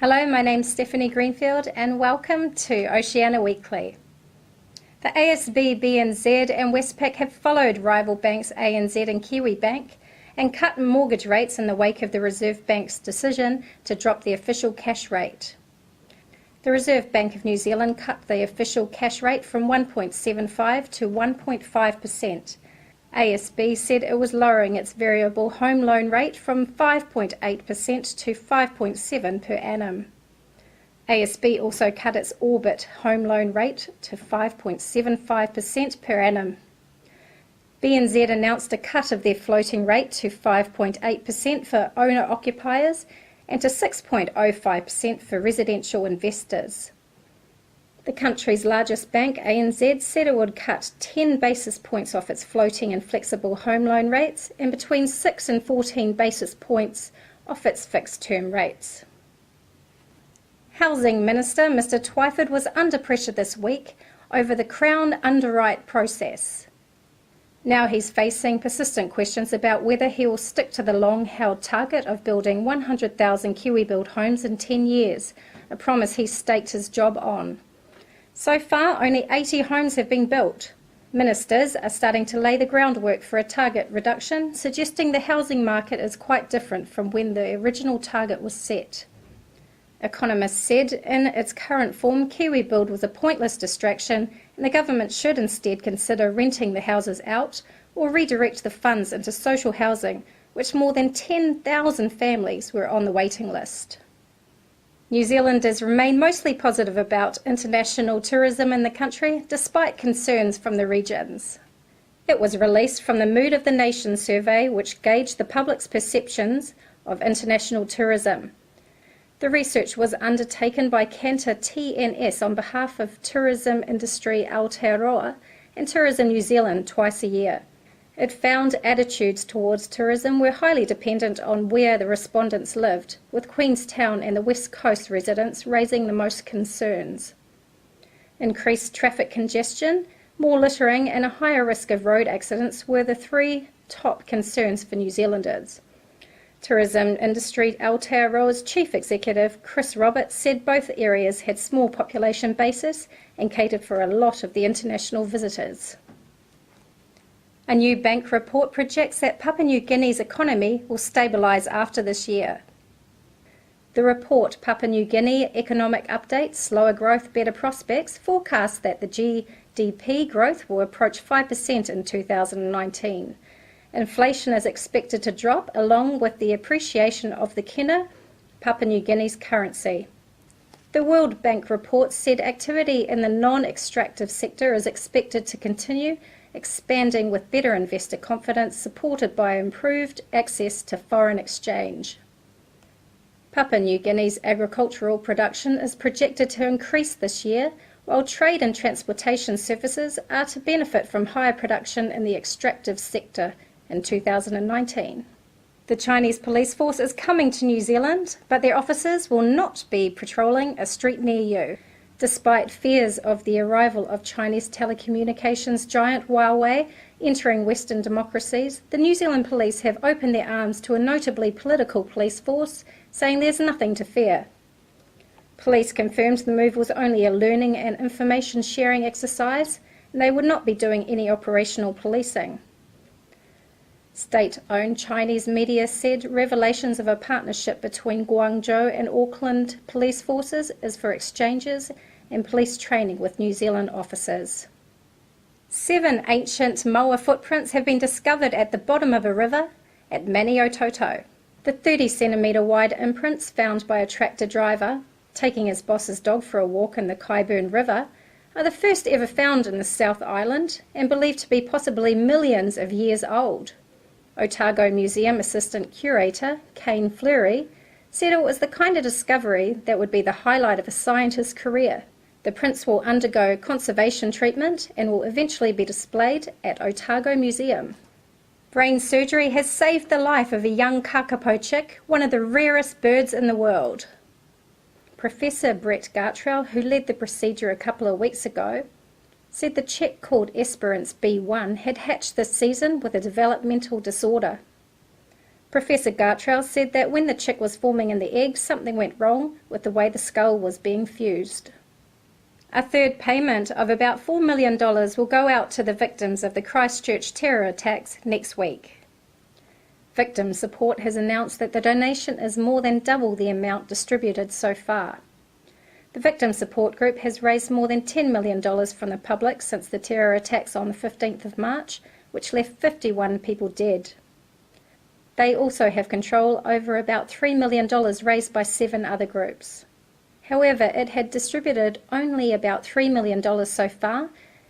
Hello, my name's Stephanie Greenfield and welcome to Oceania Weekly. The ASB, BNZ and Westpac have followed rival banks ANZ and Kiwi Bank and cut mortgage rates in the wake of the Reserve Bank's decision to drop the official cash rate. The Reserve Bank of New Zealand cut the official cash rate from 1.75 to 1.5%. ASB said it was lowering its variable home loan rate from 5.8% to 5.7% per annum. ASB also cut its Orbit home loan rate to 5.75% per annum. BNZ announced a cut of their floating rate to 5.8% for owner-occupiers and to 6.05% for residential investors. The country's largest bank, ANZ, said it would cut 10 basis points off its floating and flexible home loan rates and between 6 and 14 basis points off its fixed-term rates. Housing Minister Mr Twyford was under pressure this week over the Crown underwrite process. Now he's facing persistent questions about whether he will stick to the long-held target of building 100,000 Kiwi-built homes in 10 years, a promise he staked his job on. So far, only 80 homes have been built. Ministers are starting to lay the groundwork for a target reduction, suggesting the housing market is quite different from when the original target was set. Economists said in its current form, KiwiBuild was a pointless distraction and the government should instead consider renting the houses out or redirect the funds into social housing, which more than 10,000 families were on the waiting list. New Zealanders remain mostly positive about international tourism in the country, despite concerns from the regions. It was released from the Mood of the Nation survey, which gauged the public's perceptions of international tourism. The research was undertaken by Cantor TNS on behalf of tourism industry Aotearoa and Tourism New Zealand twice a year. It found attitudes towards tourism were highly dependent on where the respondents lived, with Queenstown and the West Coast residents raising the most concerns. Increased traffic congestion, more littering and a higher risk of road accidents were the three top concerns for New Zealanders. Tourism industry Aotearoa's chief executive, Chris Roberts, said both areas had small population bases and catered for a lot of the international visitors. A new bank report projects that Papua New Guinea's economy will stabilise after this year. The report, Papua New Guinea Economic Update, Slower Growth, Better Prospects, forecasts that the GDP growth will approach 5% in 2019. Inflation is expected to drop along with the appreciation of the kina, Papua New Guinea's currency. The World Bank report said activity in the non-extractive sector is expected to continue, expanding with better investor confidence supported by improved access to foreign exchange. Papua New Guinea's agricultural production is projected to increase this year, while trade and transportation services are to benefit from higher production in the extractive sector in 2019. The Chinese police force is coming to New Zealand, but their officers will not be patrolling a street near you. Despite fears of the arrival of Chinese telecommunications giant Huawei entering Western democracies, the New Zealand police have opened their arms to a notably political police force, saying there's nothing to fear. Police confirmed the move was only a learning and information sharing exercise, and they would not be doing any operational policing. State-owned Chinese media said revelations of a partnership between Guangzhou and Auckland police forces is for exchanges and police training with New Zealand officers. 7 ancient moa footprints have been discovered at the bottom of a river at Maniototo. The 30-centimetre wide imprints found by a tractor driver taking his boss's dog for a walk in the Kyburn River are the first ever found in the South Island and believed to be possibly millions of years old. Otago Museum Assistant Curator Kane Fleury said it was the kind of discovery that would be the highlight of a scientist's career. The prints will undergo conservation treatment and will eventually be displayed at Otago Museum. Brain surgery has saved the life of a young kakapo chick, one of the rarest birds in the world. Professor Brett Gartrell, who led the procedure a couple of weeks ago, said the chick called Esperance B1 had hatched this season with a developmental disorder. Professor Gartrell said that when the chick was forming in the egg, something went wrong with the way the skull was being fused. A third payment of about $4 million will go out to the victims of the Christchurch terror attacks next week. Victim Support has announced that the donation is more than double the amount distributed so far. The Victim Support Group has raised more than $10 million from the public since the terror attacks on the 15th of March, which left 51 people dead. They also have control over about $3 million raised by 7 other groups. However, it had distributed only about $3 million so far,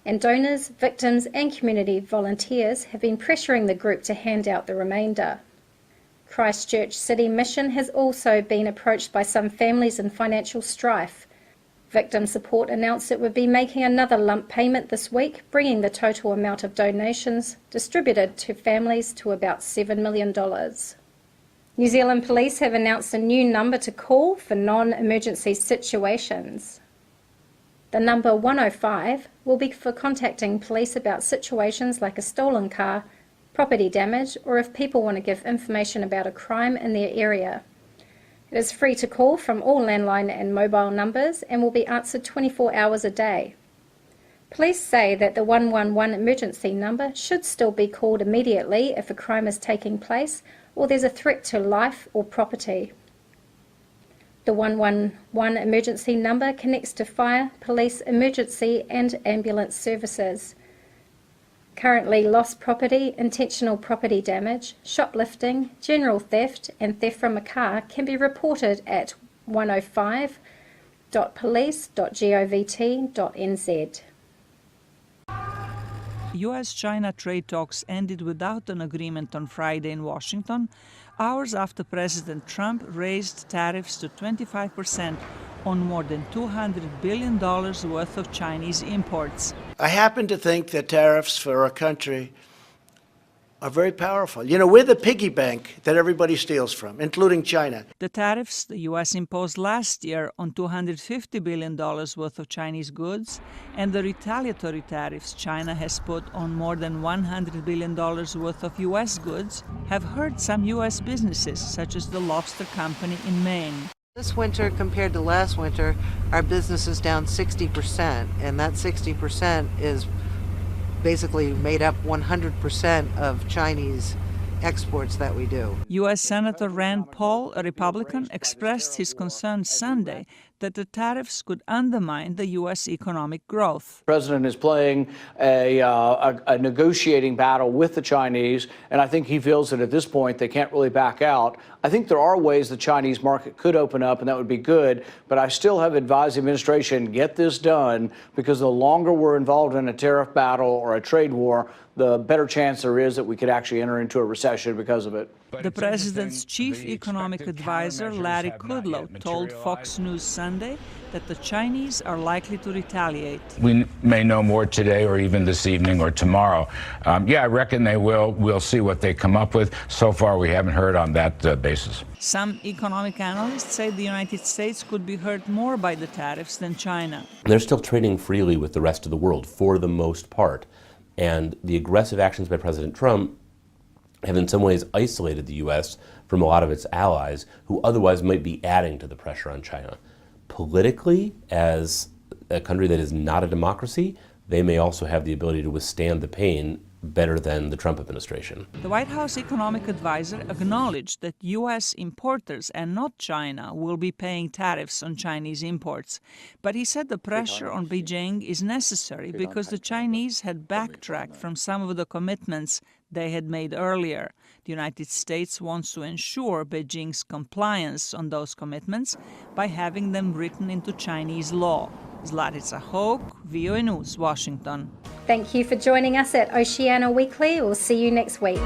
and donors, victims and community volunteers have been pressuring the group to hand out the remainder. Christchurch City Mission has also been approached by some families in financial strife. Victim Support announced it would be making another lump payment this week, bringing the total amount of donations distributed to families to about $7 million. New Zealand Police have announced a new number to call for non-emergency situations. The number 105 will be for contacting police about situations like a stolen car, property damage, or if people want to give information about a crime in their area. It is free to call from all landline and mobile numbers and will be answered 24 hours a day. Police say that the 111 emergency number should still be called immediately if a crime is taking place or there's a threat to life or property. The 111 emergency number connects to fire, police, emergency and ambulance services. Currently, lost property, intentional property damage, shoplifting, general theft and theft from a car can be reported at 105.police.govt.nz. US-China trade talks ended without an agreement on Friday in Washington, hours after President Trump raised tariffs to 25% on more than $200 billion worth of Chinese imports. I happen to think that tariffs for a country are very powerful. You know, we're the piggy bank that everybody steals from, including China. The tariffs the U.S. imposed last year on $250 billion worth of Chinese goods and the retaliatory tariffs China has put on more than $100 billion worth of U.S. goods have hurt some U.S. businesses, such as the Lobster Company in Maine. This winter compared to last winter, our business is down 60%, and that 60% is basically made up 100% of Chinese exports that we do. U.S. Senator Rand Paul, a Republican, expressed his concern Sunday that the tariffs could undermine the U.S. economic growth. The president is playing a negotiating battle with the Chinese, and I think he feels that at this point they can't really back out. I think there are ways the Chinese market could open up, and that would be good, but I still have advised the administration, get this done, because the longer we're involved in a tariff battle or a trade war, the better chance there is that we could actually enter into a recession because of it. The president's chief economic advisor, Larry Kudlow, told Fox News Sunday that the Chinese are likely to retaliate. We may know more today or even this evening or tomorrow. Yeah, I reckon they will. We'll see what they come up with. So far, we haven't heard on that basis. Some economic analysts say the United States could be hurt more by the tariffs than China. They're still trading freely with the rest of the world for the most part. And the aggressive actions by President Trump have in some ways isolated the U.S. from a lot of its allies who otherwise might be adding to the pressure on China. Politically, as a country that is not a democracy, they may also have the ability to withstand the pain better than the Trump administration. The White House economic advisor acknowledged that U.S. importers and not China will be paying tariffs on Chinese imports. But he said the pressure on Beijing is necessary because the Chinese had backtracked from some of the commitments they had made earlier. The United States wants to ensure Beijing's compliance on those commitments by having them written into Chinese law. Zlatica Hoke, VOA News, Washington. Thank you for joining us at Oceania Weekly. We'll see you next week.